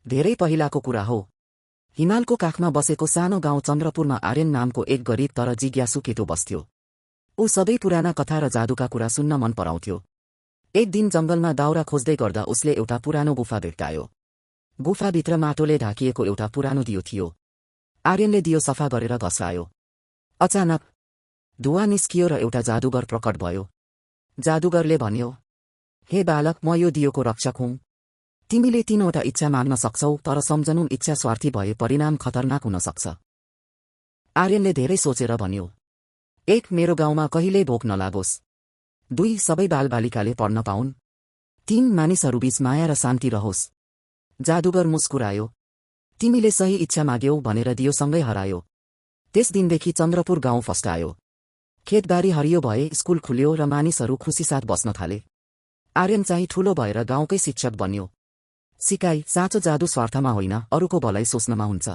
धेरै पहिलाको कुरा हो। हिमालको काखमा बसेको सानो गाउँ चन्द्रपुरमा आर्यन नामको एक गरिब तर जिज्ञासु केटो बस्थ्यो। ऊ सबै पुराना कथा र जादुका कुरा सुन्न मन पराउँथ्यो। एक दिन जंगलमा दाउरा खोज्दै गर्दा उसले एउटा पुरानो गुफा भेट्टायो। गुफाभित्र माटोले ढाकिएको एउटा पुरानो दियो थियो। आर्यनले दियो सफा गरेर घस्रायो। अचानक धुवाँ निस्कियो र एउटा जादुगर प्रकट भयो। जादुगरले भन्यो, हे बालक, म यो दियोको रक्षक हुँ। तिमीले 3वटा इच्छा माग्न सक्छौ, तर सम्झनु इच्छा स्वार्थी भए परिणाम खतरनाक हुन सक्छ। आर्यनले धेरै सोचेर भन्यो, 1. मेरो गाउँमा कहिल्यै भोक नलागोस्। 2. सबै बालबालिकाले पढ्न पाउन्। 3. मानिसहरूबीच माया र शान्ति रहोस्। जादुगर मुस्कुरायो। तिमीले सही इच्छा माग्यौ भनेर दियोसँगै हरायो। त्यस दिनदेखि चन्द्रपुर गाउँ फस्टायो। खेतबारी हरियो भए, स्कुल खुल्यो र मानिसहरू खुसीसाथ बस्न थाले। आर्यन चाहिँ ठूलो भएर गाउँकै शिक्षक बन्यो। सिकाई, साँचो जादु स्वार्थमा होइन, अरूको भलाई सोच्नमा हुन्छ।